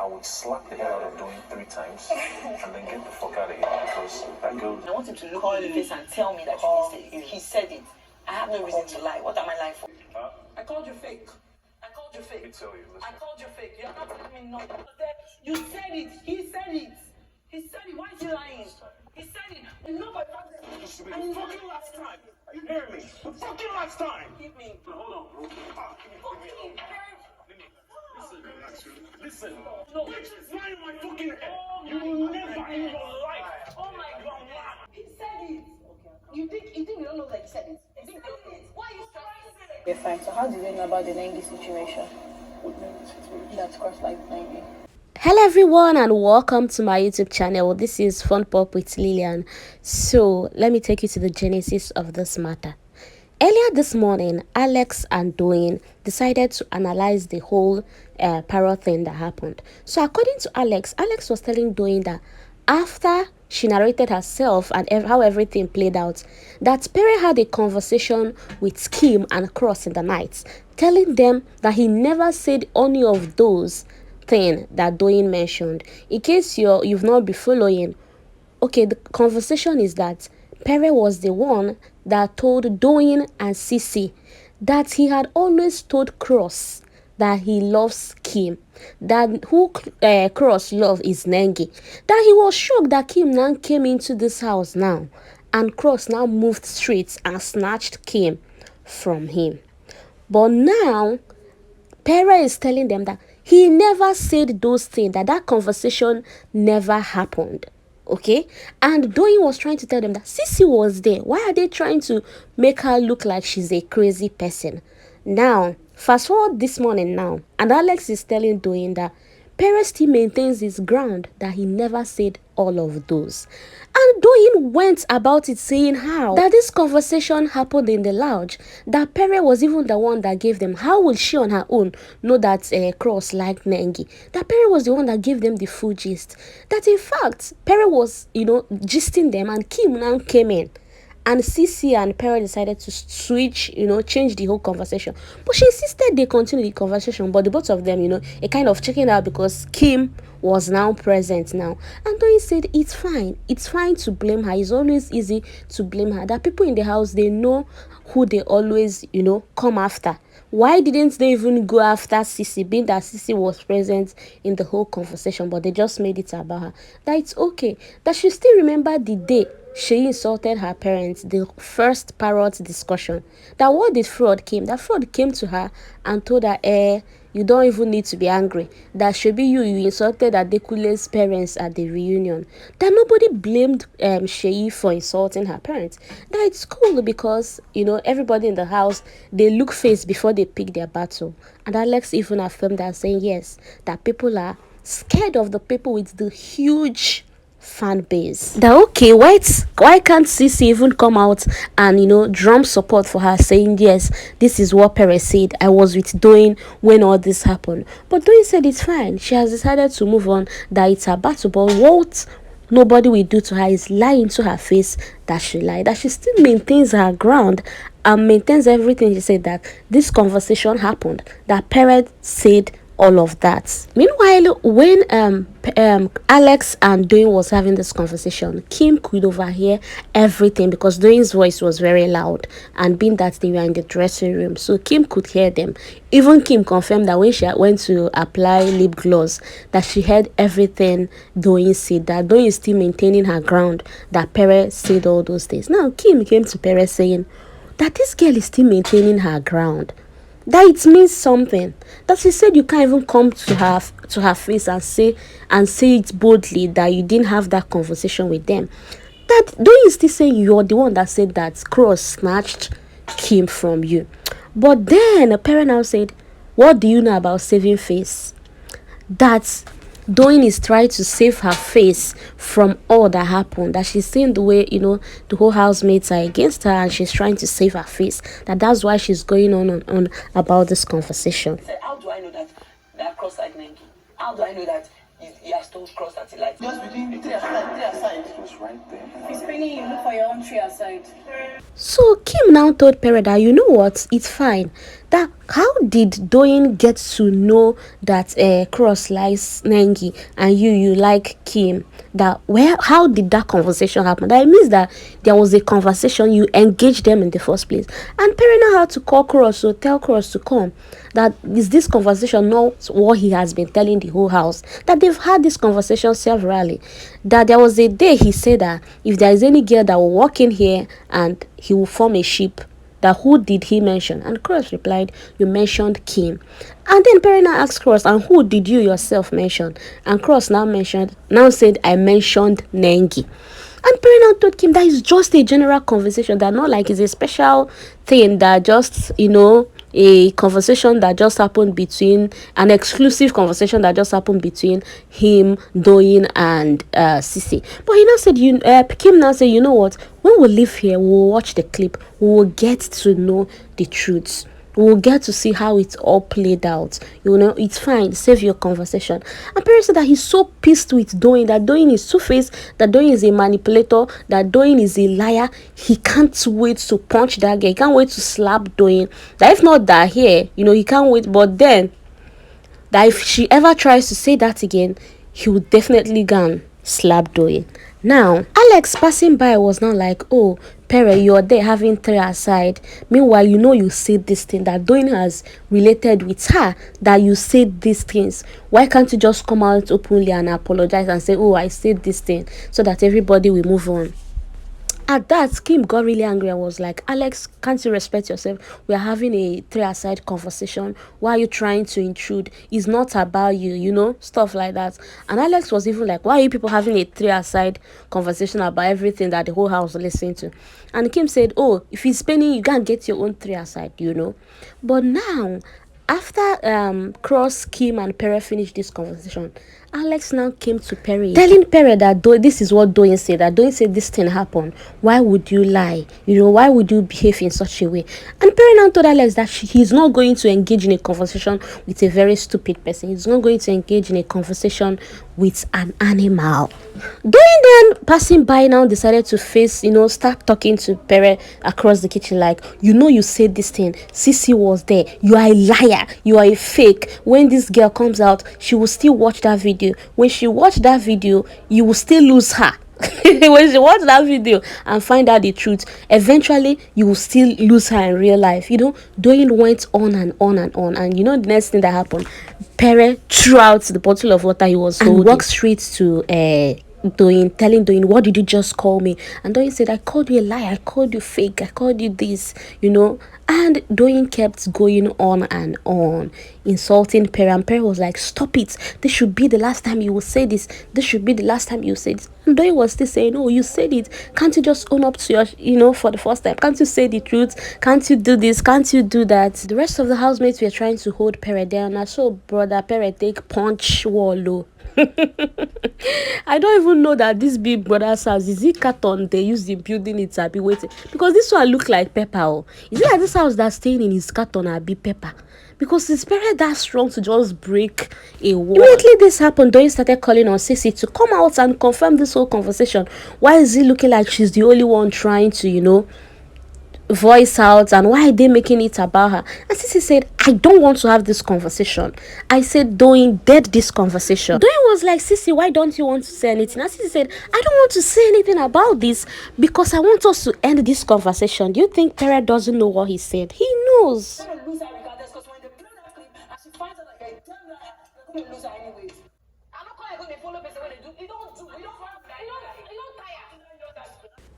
would slap the hell out of Doyin 3 times and then get the fuck out of here because that girl. I want him to look me in the face and tell me that he said it. I have no reason to lie. What am I lying for? I called you fake. I called you fake. Let me tell you. Listen. I called you fake. You're not telling me no. You said it. He said it. He said it. Why is he lying? He said it. You know my father. And fucking last time. Are you hearing me? The fucking last time. Give me. Hold on, bro. Listen. No. Bitch, it's not in my fucking head. You will never in your life. Oh my God. He said it. You think we don't know that he said it? He said it. Why are you trying? Okay, fine. So how did you know about the Nengi situation? That's crossed like Nengi. Hello everyone and welcome to my YouTube channel. This is Fun Pop with Lillian. So let me take you to the genesis of this matter. Earlier this morning, Alex and Doyin decided to analyze the whole parrot thing that happened. So according to Alex was telling Doyin that after she narrated herself and how everything played out, that Pere had a conversation with Kim and Cross in the night, telling them that he never said any of those things that Doyin mentioned. In case you've not been following, okay, the conversation is that Pere was the one that told Doyin and Ceec that he had always told Cross that he loves Kim, that who Cross love is Nengi, that he was shocked that Kim now came into this house now, and Cross now moved straight and snatched Kim from him. But now, Pere is telling them that he never said those things, that conversation never happened. Okay, and Doyin was trying to tell them that Ceec was there. Why are they trying to make her look like she's a crazy person? Now, fast forward this morning now, and Alex is telling Doyin that Pere still maintains his ground, that he never said all of those. And Doyin went about it saying how that this conversation happened in the lounge, that Pere was even the one that gave them. How will she on her own know that Cross liked Nengi? That Pere was the one that gave them the full gist. That in fact, Pere was, gisting them, and Kim now came in. And Ceec and Pere decided to switch, change the whole conversation. But she insisted they continue the conversation. But the both of them, a kind of checking out because Kim was now present now. And Doyin said, it's fine. It's fine to blame her. It's always easy to blame her. That people in the house, they know who they always, come after. Why didn't they even go after Ceec, being that Ceec was present in the whole conversation, but they just made it about her? That it's okay. That she still remember the day she insulted her parents, the first parrot discussion. That what did fraud came? That fraud came to her and told her, you don't even need to be angry. That should be you insulted Adekule's parents at the reunion. That nobody blamed Ceec for insulting her parents. That it's cool because, everybody in the house, they look face before they pick their battle. And Alex even affirmed that, saying yes, that people are scared of the people with the huge fan base. That okay, why can't Ceec even come out and drum support for her, saying yes, this is what Pere said, I was with Doyin when all this happened. But Doyin said it's fine. She has decided to move on, that it's her battle, but what nobody will do to her is lie into her face that she lied, that she still maintains her ground and maintains everything she said, that this conversation happened, that Pere said all of that. Meanwhile, when Alex and Doyin was having this conversation, Kim could overhear everything because Doyin's voice was very loud, and being that they were in the dressing room, so Kim could hear them. Even Kim confirmed that when she went to apply lip gloss, that she heard everything Doyin said, that Doyin is still maintaining her ground, that Pere said all those things. Now Kim came to Pere saying that this girl is still maintaining her ground, that it means something, that she said you can't even come to her face and say it boldly that you didn't have that conversation with them. That Doyin is still saying you're the one that said that Cross snatched Kim from you. But then Pere now said, what do you know about saving face? That Doyin is trying to save her face from all that happened, that she's seeing the way the whole housemates are against her, and she's trying to save her face, that's why she's going on about this conversation. How do I know that Cross like Nengi? How do I know that he has told Cross that he likes? Just between the three aside. It was right there. If he's spinning, you look for your own tree aside. So Kim now told Pere that, you know what, it's fine, that how did Doyin get to know that Cross likes Nengi and you like Kim? That how did that conversation happen? That it means that there was a conversation, you engaged them in the first place. And Pere now had to call Cross, so tell Cross to come. That is this conversation not what he has been telling the whole house? That they've had this conversation severally. That there was a day he said that if there is any girl that will walk in here and he will form a ship, that who did he mention? And Cross replied, you mentioned Kim. And then Pere now asked Cross, and who did you yourself mention? And Cross now said, I mentioned Nengi. And Pere now told Kim that is just a general conversation, that not like it's a special thing, that just, a conversation that just happened between, an exclusive conversation that just happened between him, Doyin, and Ceec. But he now said, Kim now said, you know what, when we leave here, we'll watch the clip, we will get to know the truth. We'll get to see how it's all played out. It's fine. Save your conversation. And Pere said that he's so pissed with Doyin, that Doyin is two-faced, that Doyin is a manipulator, that Doyin is a liar. He can't wait to punch that guy. He can't wait to slap Doyin. That if not that here, he can't wait. But then, that if she ever tries to say that again, he will definitely go and slap Doyin. Now, Alex passing by was now like, oh, Pere, you're there having three aside. Meanwhile, you said this thing, that Doyin has related with her, that you said these things. Why can't you just come out openly and apologize and say, oh, I said this thing, so that everybody will move on? At that, Kim got really angry and was like, Alex, can't you respect yourself? We are having a three-aside conversation. Why are you trying to intrude? It's not about you, stuff like that. And Alex was even like, why are you people having a three-aside conversation about everything that the whole house listening to? And Kim said, oh, if he's spending, you can't get your own three-aside, But now, after Cross, Kim, and Pere finished this conversation, Alex now came to Pere, telling Pere that this is what Doyin said, that Doyin said this thing happened. Why would you lie? Why would you behave in such a way? And Pere now told Alex that he's not going to engage in a conversation with a very stupid person. He's not going to engage in a conversation with an animal. Doyin then, passing by now, decided to start talking to Pere across the kitchen like, you said this thing. Ceec was there. You are a liar. You are a fake. When this girl comes out, she will still watch that video. When she watch that video, you will still lose her. When she watch that video and find out the truth, eventually you will still lose her in real life. Doyin went on and on and on, and the next thing that happened, Pere threw out the bottle of water he was holding and walked straight to Doyin, telling Doyin, what did you just call me? And Doyin said, I called you a liar, I called you fake, I called you this, And Doyin kept going on and on, insulting Pere. And Pere was like, stop it. This should be the last time you will say this. This should be the last time you say this. And Doyin was still saying, oh, you said it. Can't you just own up to your, for the first time? Can't you say the truth? Can't you do this? Can't you do that? The rest of the housemates were trying to hold Pere down. I saw brother Pere take punch wallow. I don't even know that this big brother's house, is it carton they use in building it? I'll be waiting, because this one look like pepper. Oh, is it like this house that's staying in his carton? I'll be pepper, because his parent that strong to just break a wall. Immediately this happened, Doyin started calling on Ceec to come out and confirm this whole conversation. Why is it looking like she's the only one trying to voice out, and why are they making it about her? And Ceec said, I don't want to have this conversation. I said, Doyin, dead this conversation. Doyin was like, Ceec, why don't you want to say anything? And Ceec said, I don't want to say anything about this because I want us to end this conversation. Do you think Pere doesn't know what he said? He knows.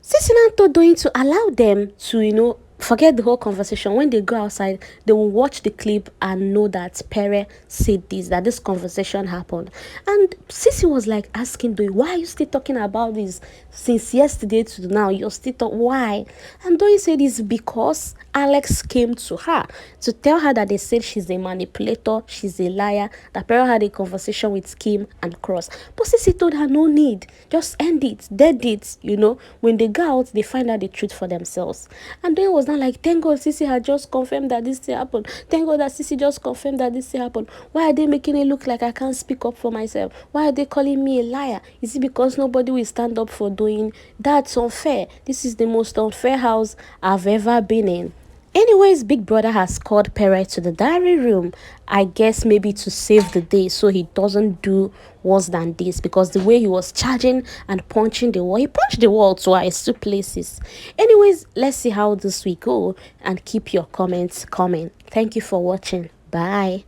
Ceec now told Doyin to allow them to, forget the whole conversation. When they go outside, they will watch the clip and know that Pere said this, that this conversation happened. And Ceec was like asking Doyin, why are you still talking about this since yesterday to now? You're still why? And Doyin said it's because Alex came to her to tell her that they said she's a manipulator, she's a liar, that Pere had a conversation with Kim and Cross. But Ceec told her, no need, just end it, dead it. When they go out, they find out the truth for themselves. And Doyin was not like, thank God Ceec had just confirmed that this thing happened. Thank God that Ceec just confirmed that this thing happened. Why are they making it look like I can't speak up for myself? Why are they calling me a liar? Is it because nobody will stand up for Doyin? That's unfair. This is the most unfair house I've ever been in. Anyways, Big Brother has called Pere to the diary room. I guess maybe to save the day so he doesn't do worse than this, because the way he was charging and punching the wall, he punched the wall twice, 2 places. Anyways, let's see how this will go, and keep your comments coming. Thank you for watching. Bye.